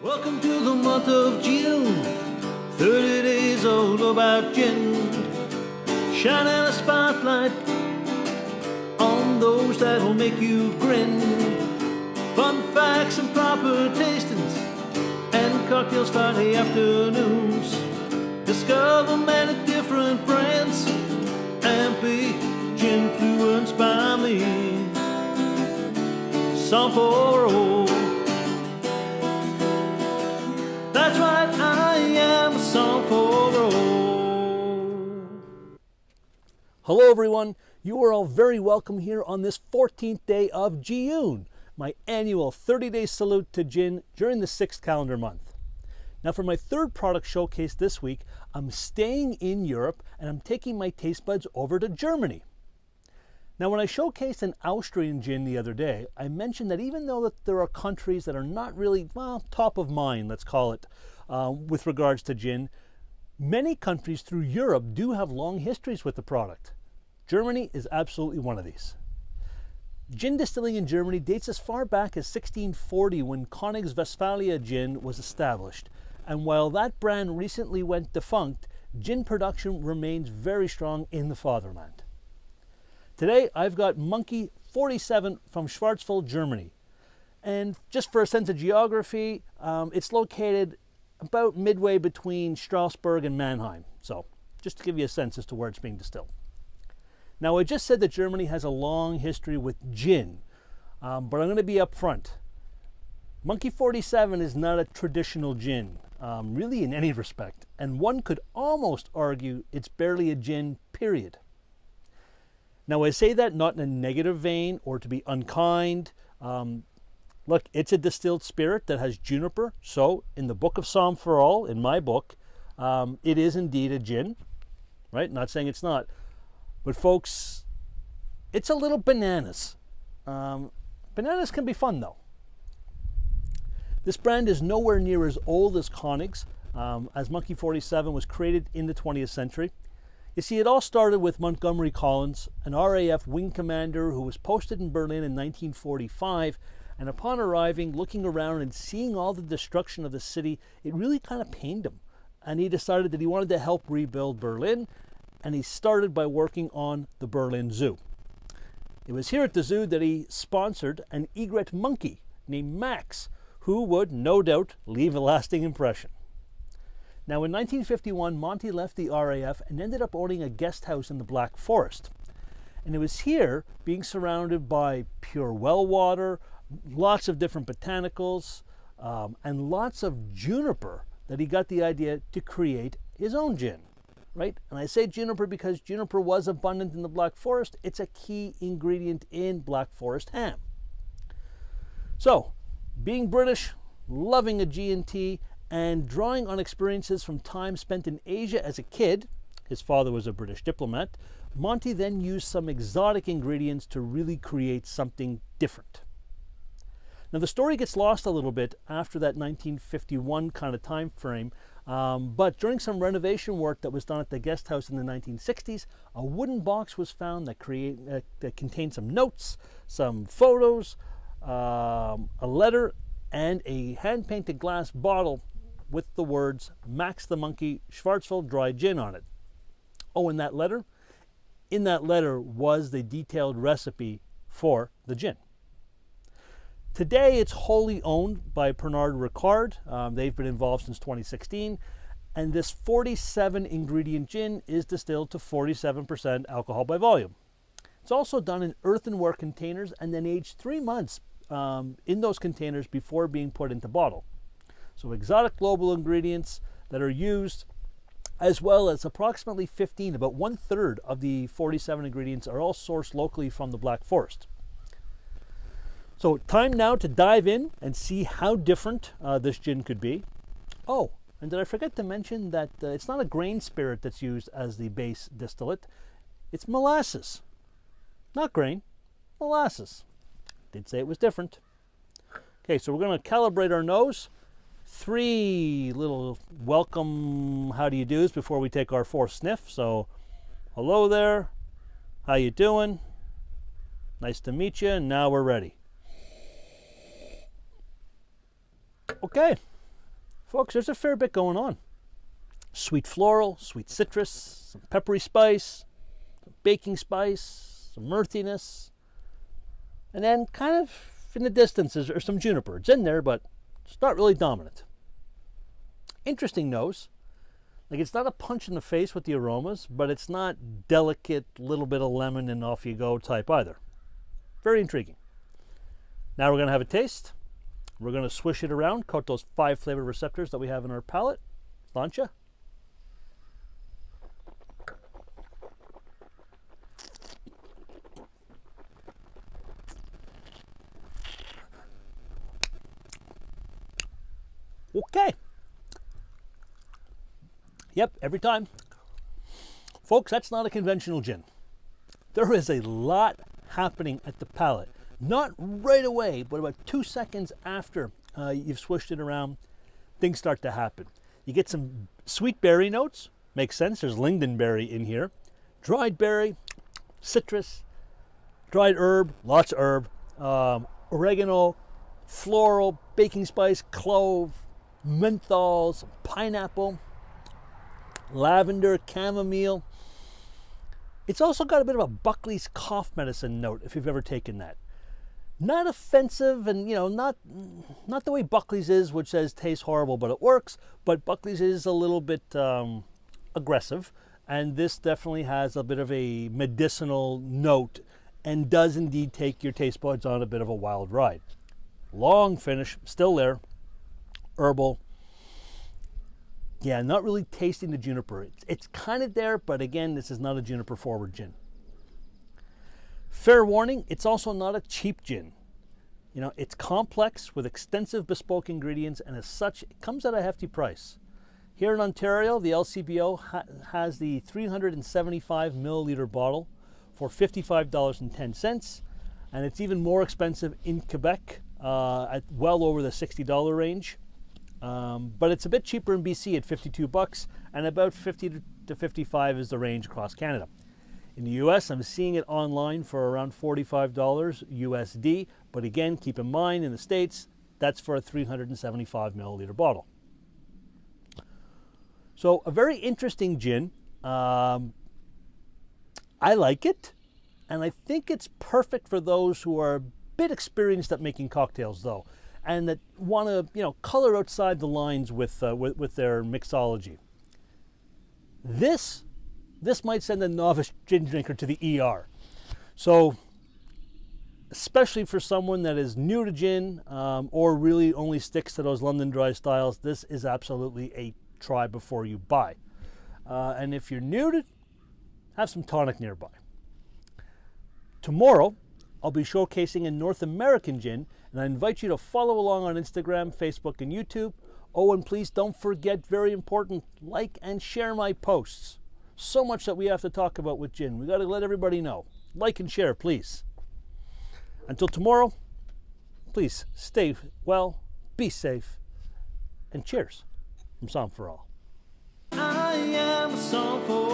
Welcome to the month of Gi-Une, 30 days all about gin. Shining a spotlight on those that'll make you grin. Fun facts and proper tastings and cocktails Friday afternoons. Discover many different brands and be influenced by me. Song for all. That's right, I am a song for all. Hello everyone, you are all very welcome here on this 14th day of Gi-Une, my annual 30-day salute to gin during the 6th calendar month. Now for my third product showcase this week, I'm staying in Europe and I'm taking my taste buds over to Germany. Now when I showcased an Austrian gin the other day, I mentioned that even though that there are countries that are not really, well, top of mind, let's call it, with regards to gin, many countries through Europe do have long histories with the product. Germany is absolutely one of these. Gin distilling in Germany dates as far back as 1640 when Königs Westphalia gin was established. And while that brand recently went defunct, gin production remains very strong in the fatherland. Today I've got Monkey 47 from Schwarzwald, Germany. And just for a sense of geography, it's located about midway between Strasbourg and Mannheim. So just to give you a sense as to where it's being distilled. Now I just said that Germany has a long history with gin, but I'm going to be upfront. Monkey 47 is not a traditional gin, really in any respect. And one could almost argue it's barely a gin, period. Now I say that not in a negative vein or to be unkind. Look, it's a distilled spirit that has juniper. So in the Book of Psalm for All, in my book, it is indeed a gin, right? Not saying it's not. But folks, it's a little bananas. Bananas can be fun though. This brand is nowhere near as old as Königs, as Monkey 47 was created in the 20th century. You see, it all started with Montgomery Collins, an RAF wing commander who was posted in Berlin in 1945, and upon arriving, looking around and seeing all the destruction of the city, it really kind of pained him. And he decided that he wanted to help rebuild Berlin, and he started by working on the Berlin Zoo. It was here at the zoo that he sponsored an egret monkey named Max, who would no doubt leave a lasting impression. Now in 1951, Monty left the RAF and ended up owning a guest house in the Black Forest. And it was here, being surrounded by pure well water, lots of different botanicals, and lots of juniper, that he got the idea to create his own gin. Right? And I say juniper because juniper was abundant in the Black Forest. It's a key ingredient in Black Forest ham. So, being British, loving a G&T, and drawing on experiences from time spent in Asia as a kid, his father was a British diplomat, Monty then used some exotic ingredients to really create something different. Now the story gets lost a little bit after that 1951 kind of time frame, but during some renovation work that was done at the guest house in the 1960s, a wooden box was found that contained some notes, some photos, a letter, and a hand-painted glass bottle with the words Max the Monkey Schwarzwald Dry Gin on it. Oh, and that letter? In that letter was the detailed recipe for the gin. Today it's wholly owned by Pernod Ricard. They've been involved since 2016, and this 47 ingredient gin is distilled to 47% alcohol by volume. It's also done in earthenware containers and then aged 3 months in those containers before being put into bottle. So exotic global ingredients that are used, as well as approximately 15, about 1/3 of the 47 ingredients are all sourced locally from the Black Forest. So time now to dive in and see how different this gin could be. Oh, and did I forget to mention that it's not a grain spirit that's used as the base distillate, it's molasses. Not grain, molasses. Did say it was different. Okay, so we're going to calibrate our nose. 3 little welcome how do you do's before we take our 4th sniff. So, hello there, how you doing? Nice to meet you, and now we're ready. Okay, Folks, there's a fair bit going on. Sweet floral, sweet citrus, some peppery spice, some baking spice, some earthiness, and then kind of in the distance is some juniper. It's in there, but it's not really dominant. Interesting nose. Like, it's not a punch in the face with the aromas, but it's not delicate, little bit of lemon and off you go type either. Very intriguing. Now we're going to have a taste. We're going to swish it around, coat those 5 flavor receptors that we have in our palate. Lancia. Okay. Yep, every time. Folks, that's not a conventional gin. There is a lot happening at the palate. Not right away, but about 2 seconds after you've swished it around, things start to happen. You get some sweet berry notes. Makes sense, there's lingonberry in here. Dried berry, citrus, dried herb, lots of herb, oregano, floral, baking spice, clove, menthol, some pineapple, lavender, chamomile. It's also got a bit of a Buckley's cough medicine note, if you've ever taken that. Not offensive, and not the way Buckley's is, which says tastes horrible but it works, but Buckley's is a little bit aggressive, and this definitely has a bit of a medicinal note and does indeed take your taste buds on a bit of a wild ride. Long finish, still there, herbal. Yeah, not really tasting the juniper. It's kind of there, but again, this is not a juniper forward gin. Fair warning, it's also not a cheap gin. It's complex with extensive bespoke ingredients, and as such, it comes at a hefty price. Here in Ontario, the LCBO has the 375 milliliter bottle for $55.10, and it's even more expensive in Quebec at well over the $60 range. But it's a bit cheaper in BC at $52, and about $50 to $55 is the range across Canada. In the US, I'm seeing it online for around $45 USD, but again, keep in mind, in the States, that's for a 375 milliliter bottle. So a very interesting gin. I like it, and I think it's perfect for those who are a bit experienced at making cocktails, though, and that want to, color outside the lines with their mixology. This might send a novice gin drinker to the ER. So, especially for someone that is new to gin or really only sticks to those London dry styles, this is absolutely a try before you buy. And if you're new to, have some tonic nearby. Tomorrow, I'll be showcasing a North American gin, and I invite you to follow along on Instagram, Facebook, and YouTube. Oh, and please don't forget, very important, like and share my posts. So much that we have to talk about with gin. We got to let everybody know. Like and share, please. Until tomorrow, please stay well, be safe, and cheers from Song for All. I am a song for